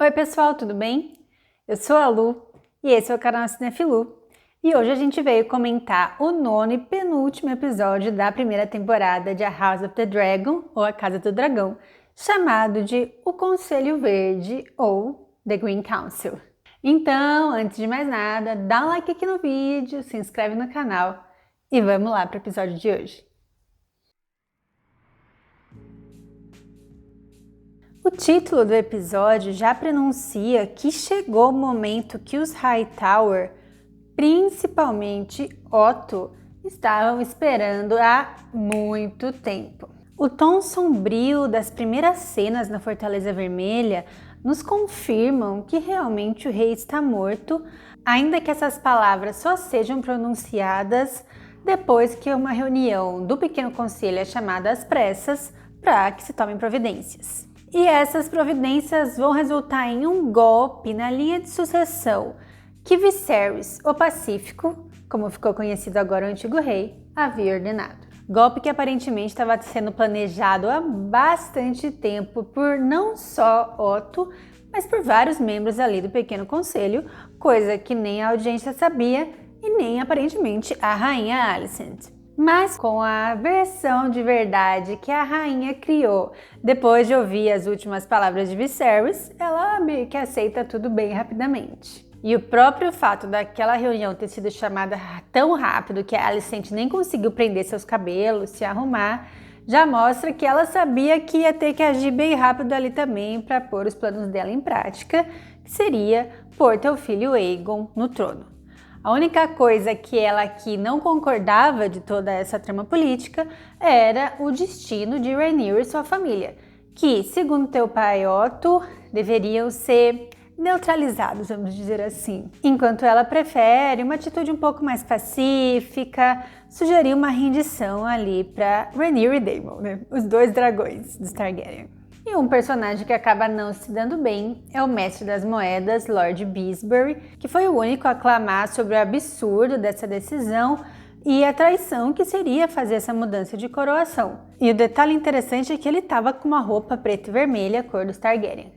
Oi pessoal, tudo bem? Eu sou a Lu e esse é o canal Cinefilu. E hoje a gente veio comentar o 9º e penúltimo episódio da primeira temporada de A House of the Dragon, ou A Casa do Dragão, chamado de O Conselho Verde, ou The Green Council. Então, antes de mais nada, dá um like aqui no vídeo, se inscreve no canal e vamos lá para o episódio de hoje. O título do episódio já pronuncia que chegou o momento que os Hightower, principalmente Otto, estavam esperando há muito tempo. O tom sombrio das primeiras cenas na Fortaleza Vermelha nos confirmam que realmente o rei está morto, ainda que essas palavras só sejam pronunciadas depois que uma reunião do Pequeno Conselho é chamada às pressas para que se tomem providências. E essas providências vão resultar em um golpe na linha de sucessão que Viserys, o Pacífico, como ficou conhecido agora o antigo rei, havia ordenado. Golpe que aparentemente estava sendo planejado há bastante tempo por não só Otto, mas por vários membros ali do Pequeno Conselho, coisa que nem a audiência sabia e nem aparentemente a rainha Alicent. Mas com a versão de verdade que a rainha criou depois de ouvir as últimas palavras de Viserys, ela meio que aceita tudo bem rapidamente. E o próprio fato daquela reunião ter sido chamada tão rápido que a Alicent nem conseguiu prender seus cabelos, se arrumar, já mostra que ela sabia que ia ter que agir bem rápido ali também para pôr os planos dela em prática, que seria pôr teu filho Aegon no trono. A única coisa que ela aqui não concordava de toda essa trama política era o destino de Rhaenyra e sua família, que, segundo teu pai Otto, deveriam ser neutralizados, vamos dizer assim. Enquanto ela prefere uma atitude um pouco mais pacífica, sugeriu uma rendição ali para Rhaenyra e Daemon, né? Os dois dragões dos Targaryen. E um personagem que acaba não se dando bem é o mestre das moedas, Lord Beesbury, que foi o único a clamar sobre o absurdo dessa decisão e a traição que seria fazer essa mudança de coroação. E o detalhe interessante é que ele estava com uma roupa preta e vermelha, cor dos Targaryen.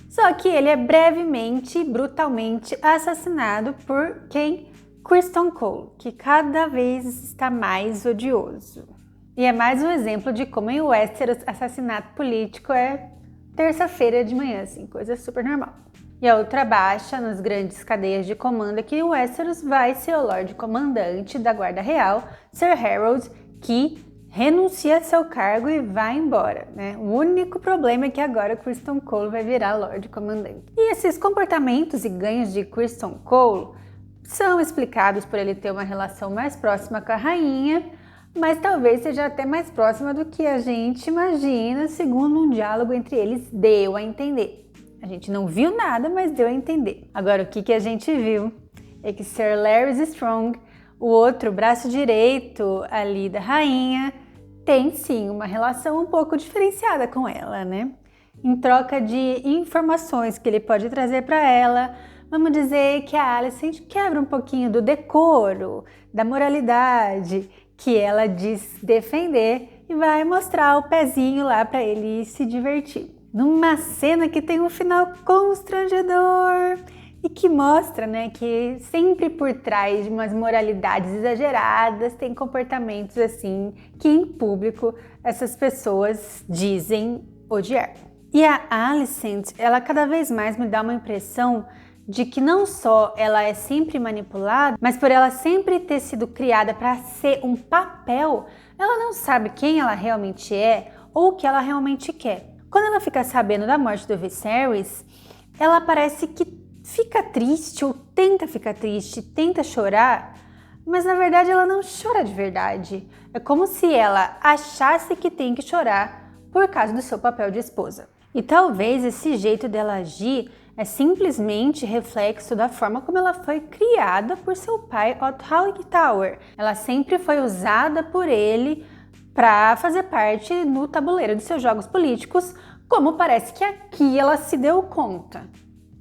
Só que ele é brevemente e brutalmente assassinado por quem? Criston Cole, que cada vez está mais odioso. E é mais um exemplo de como em Westeros assassinato político é terça-feira de manhã, assim, coisa super normal. E a outra baixa nas grandes cadeias de comando é que em Westeros vai ser o Lorde Comandante da Guarda Real, Sir Harold, que renuncia a seu cargo e vai embora, né? O único problema é que agora Criston Cole vai virar Lorde Comandante. E esses comportamentos e ganhos de Criston Cole são explicados por ele ter uma relação mais próxima com a rainha, mas talvez seja até mais próxima do que a gente imagina, segundo um diálogo entre eles deu a entender. A gente não viu nada, mas deu a entender. Agora, o que a gente viu é que Sir Larys Strong, o outro braço direito ali da rainha, tem sim uma relação um pouco diferenciada com ela, né? Em troca de informações que ele pode trazer para ela, vamos dizer que a Alicent quebra um pouquinho do decoro, da moralidade que ela diz defender e vai mostrar o pezinho lá para ele se divertir. Numa cena que tem um final constrangedor e que mostra, né, que sempre por trás de umas moralidades exageradas tem comportamentos assim que em público essas pessoas dizem odiar. E a Alicent, ela cada vez mais me dá uma impressão de que não só ela é sempre manipulada, mas por ela sempre ter sido criada para ser um papel, ela não sabe quem ela realmente é ou o que ela realmente quer. Quando ela fica sabendo da morte do Viserys, ela parece que fica triste ou tenta ficar triste, tenta chorar, mas na verdade ela não chora de verdade. É como se ela achasse que tem que chorar por causa do seu papel de esposa. E talvez esse jeito dela agir é simplesmente reflexo da forma como ela foi criada por seu pai Otto Hightower. Ela sempre foi usada por ele para fazer parte no tabuleiro de seus jogos políticos, como parece que aqui ela se deu conta.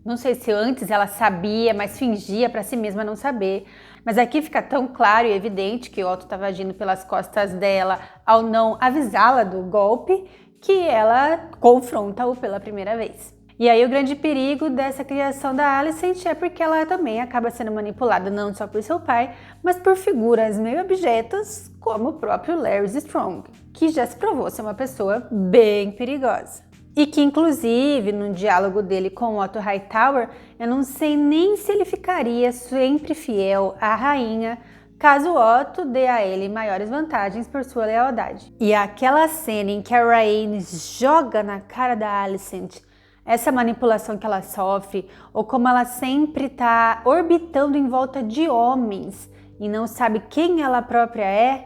Não sei se antes ela sabia, mas fingia para si mesma não saber. Mas aqui fica tão claro e evidente que Otto estava agindo pelas costas dela ao não avisá-la do golpe, que ela confronta-o pela primeira vez. E aí o grande perigo dessa criação da Alicent é porque ela também acaba sendo manipulada não só por seu pai, mas por figuras meio objetas como o próprio Larry Strong, que já se provou ser uma pessoa bem perigosa. E que inclusive no diálogo dele com Otto Hightower, eu não sei nem se ele ficaria sempre fiel à rainha, caso Otto dê a ele maiores vantagens por sua lealdade. E aquela cena em que a Rhaenys joga na cara da Alicent essa manipulação que ela sofre, ou como ela sempre está orbitando em volta de homens e não sabe quem ela própria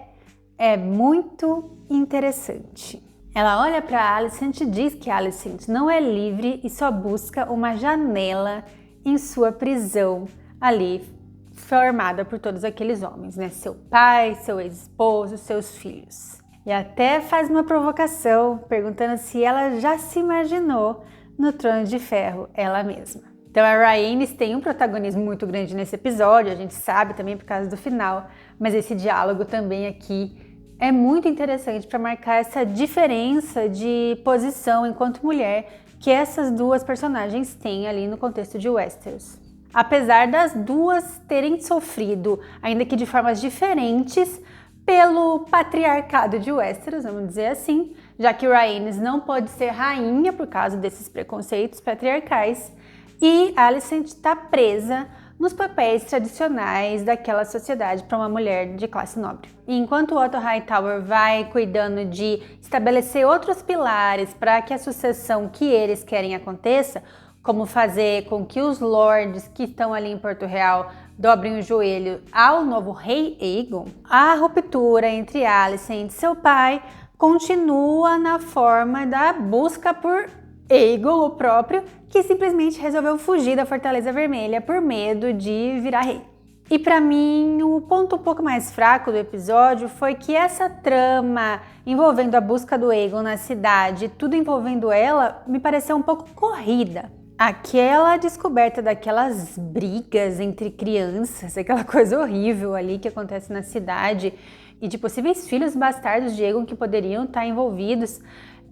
é muito interessante. Ela olha para Alicent e diz que Alicent não é livre e só busca uma janela em sua prisão ali, formada por todos aqueles homens, né? Seu pai, seu ex-esposo, seus filhos. E até faz uma provocação, perguntando se ela já se imaginou no Trono de Ferro, ela mesma. Então a Rhaenys tem um protagonismo muito grande nesse episódio, a gente sabe também por causa do final, mas esse diálogo também aqui é muito interessante para marcar essa diferença de posição enquanto mulher que essas duas personagens têm ali no contexto de Westeros. Apesar das duas terem sofrido, ainda que de formas diferentes, pelo patriarcado de Westeros, vamos dizer assim, já que Rhaenys não pode ser rainha por causa desses preconceitos patriarcais e Alicent está presa nos papéis tradicionais daquela sociedade para uma mulher de classe nobre. E enquanto Otto Hightower vai cuidando de estabelecer outros pilares para que a sucessão que eles querem aconteça, como fazer com que os lords que estão ali em Porto Real dobrem o joelho ao novo rei Aegon, a ruptura entre Alicent e seu pai continua na forma da busca por Aegon, o próprio, que simplesmente resolveu fugir da Fortaleza Vermelha por medo de virar rei. E para mim, o ponto um pouco mais fraco do episódio foi que essa trama envolvendo a busca do Aegon na cidade, tudo envolvendo ela, me pareceu um pouco corrida. Aquela descoberta daquelas brigas entre crianças, aquela coisa horrível ali que acontece na cidade e de possíveis filhos bastardos de Aegon que poderiam estar envolvidos,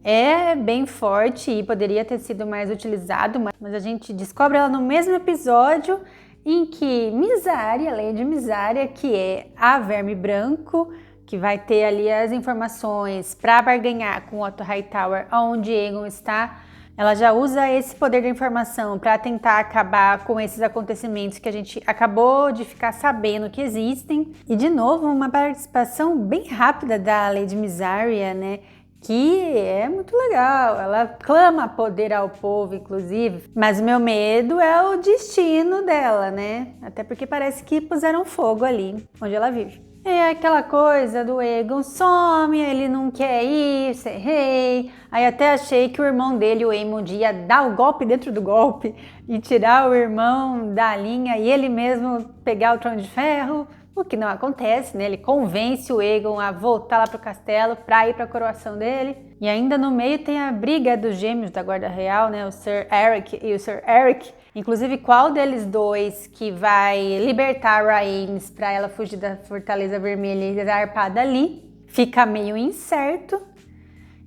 é bem forte e poderia ter sido mais utilizado, mas a gente descobre ela no mesmo episódio em que Mysaria, Lady Mysaria, que é a Verme Branco, que vai ter ali as informações para barganhar com Otto Hightower onde Aegon está, ela já usa esse poder da informação para tentar acabar com esses acontecimentos que a gente acabou de ficar sabendo que existem. E de novo, uma participação bem rápida da Lady Mysaria, né? Que é muito legal, ela clama poder ao povo, inclusive, mas o meu medo é o destino dela, né? Até porque parece que puseram fogo ali, onde ela vive. É aquela coisa do Aegon some, ele não quer ir ser rei, aí até achei que o irmão dele, o Aemond, ia dar o golpe dentro do golpe e tirar o irmão da linha e ele mesmo pegar o Trono de Ferro. O que não acontece, né? Ele convence o Aegon a voltar lá pro castelo para ir para a coroação dele. E ainda no meio tem a briga dos gêmeos da Guarda Real, né? O Sir Eric e o Sir Eric. Inclusive, qual deles dois que vai libertar a Rhaenys para ela fugir da Fortaleza Vermelha e dar arpada ali, fica meio incerto.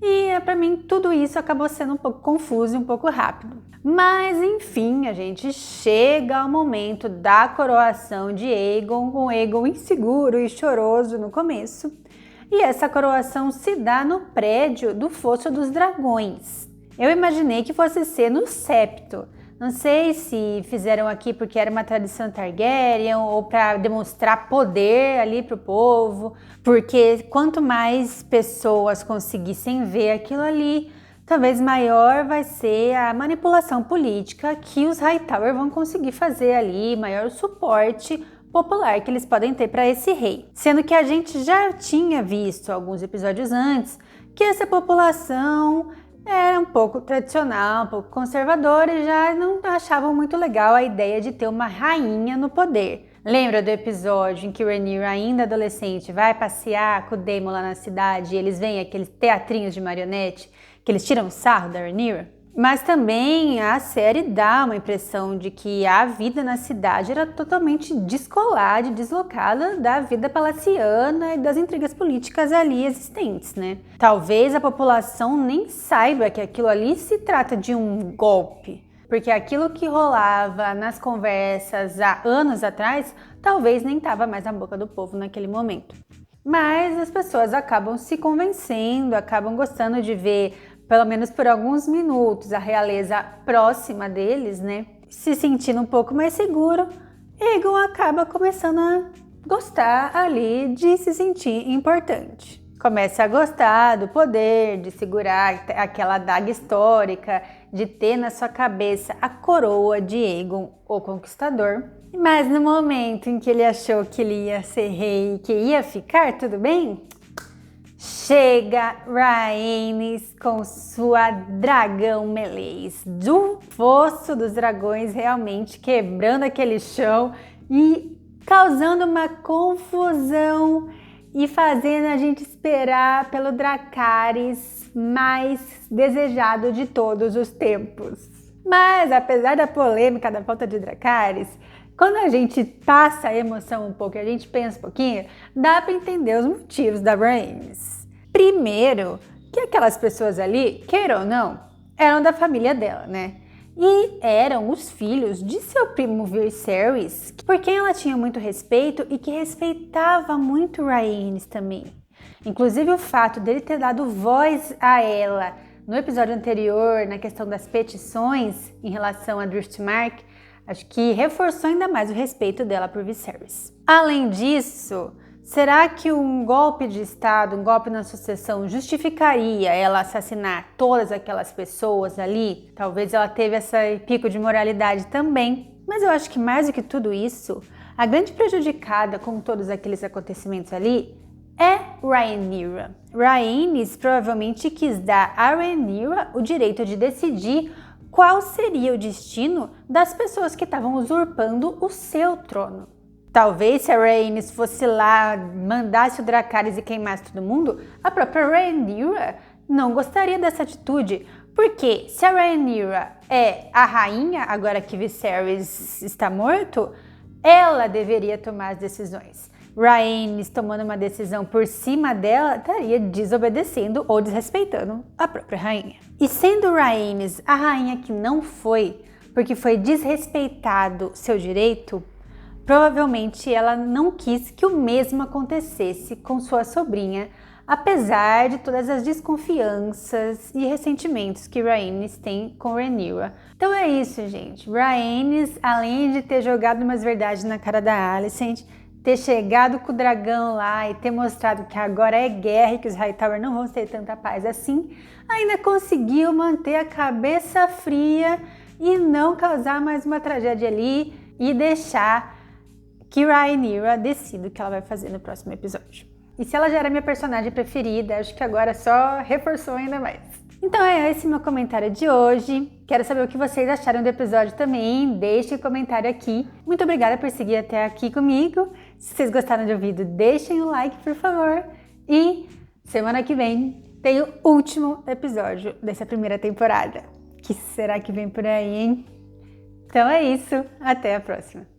E para mim tudo isso acabou sendo um pouco confuso e um pouco rápido. Mas enfim, a gente chega ao momento da coroação de Aegon, com Aegon inseguro e choroso no começo. E essa coroação se dá no prédio do Fosso dos Dragões. Eu imaginei que fosse ser no septo. Não sei se fizeram aqui porque era uma tradição Targaryen ou para demonstrar poder ali para o povo, porque quanto mais pessoas conseguissem ver aquilo ali, talvez maior vai ser a manipulação política que os Hightower vão conseguir fazer ali, maior suporte popular que eles podem ter para esse rei. Sendo que a gente já tinha visto alguns episódios antes que essa população era um pouco tradicional, um pouco conservadora e já não achavam muito legal a ideia de ter uma rainha no poder. Lembra do episódio em que o Rhaenyra, ainda adolescente, vai passear com o Daemon lá na cidade e eles veem aqueles teatrinhos de marionete que eles tiram sarro da Rhaenyra? Mas também a série dá uma impressão de que a vida na cidade era totalmente descolada e deslocada da vida palaciana e das intrigas políticas ali existentes, né? Talvez a população nem saiba que aquilo ali se trata de um golpe. porque aquilo que rolava nas conversas há anos atrás, talvez nem estava mais na boca do povo naquele momento. Mas as pessoas acabam se convencendo, acabam gostando de ver, pelo menos por alguns minutos, a realeza próxima deles, né? Se sentindo um pouco mais seguro, Aegon acaba começando a gostar ali de se sentir importante. Começa a gostar do poder, de segurar aquela adaga histórica, de ter na sua cabeça a coroa de Aegon, o Conquistador. Mas no momento em que ele achou que ele ia ser rei e que ia ficar tudo bem, chega Rhaenys com sua dragão Meleis do Fosso dos Dragões, realmente quebrando aquele chão e causando uma confusão e fazendo a gente esperar pelo Dracarys mais desejado de todos os tempos. Mas apesar da polêmica da falta de Dracarys, quando a gente passa a emoção um pouco e a gente pensa um pouquinho, dá para entender os motivos da Rhaenys. Primeiro, que aquelas pessoas ali, queiram ou não, eram da família dela, né? E eram os filhos de seu primo Viserys, por quem ela tinha muito respeito e que respeitava muito Rhaenys também. Inclusive o fato dele ter dado voz a ela no episódio anterior, na questão das petições em relação a Driftmark, acho que reforçou ainda mais o respeito dela por Viserys. Além disso, será que um golpe de estado, um golpe na sucessão justificaria ela assassinar todas aquelas pessoas ali? Talvez ela teve esse pico de moralidade também. Mas eu acho que mais do que tudo isso, a grande prejudicada com todos aqueles acontecimentos ali é Rhaenyra. Rhaenys provavelmente quis dar a Rhaenyra o direito de decidir qual seria o destino das pessoas que estavam usurpando o seu trono. Talvez se a Rhaenys fosse lá, mandasse o Dracarys e queimasse todo mundo, a própria Rhaenyra não gostaria dessa atitude. Porque se a Rhaenyra é a rainha, agora que Viserys está morto, ela deveria tomar as decisões. Rhaenys tomando uma decisão por cima dela estaria desobedecendo ou desrespeitando a própria rainha. E sendo Rhaenys a rainha que não foi, porque foi desrespeitado seu direito, provavelmente ela não quis que o mesmo acontecesse com sua sobrinha, apesar de todas as desconfianças e ressentimentos que Rhaenys tem com Rhaenyra. Então é isso, gente. Rhaenys, além de ter jogado umas verdades na cara da Alicent, ter chegado com o dragão lá e ter mostrado que agora é guerra e que os Hightower não vão ter tanta paz assim, ainda conseguiu manter a cabeça fria e não causar mais uma tragédia ali e deixar que Rhaenyra decida o que ela vai fazer no próximo episódio. E se ela já era minha personagem preferida, acho que agora só reforçou ainda mais. Então é esse meu comentário de hoje. Quero saber o que vocês acharam do episódio também. Deixe um comentário aqui. Muito obrigada por seguir até aqui comigo. Se vocês gostaram do vídeo, deixem um like, por favor. E semana que vem tem o último episódio dessa primeira temporada. O que será que vem por aí, hein? Então é isso. Até a próxima.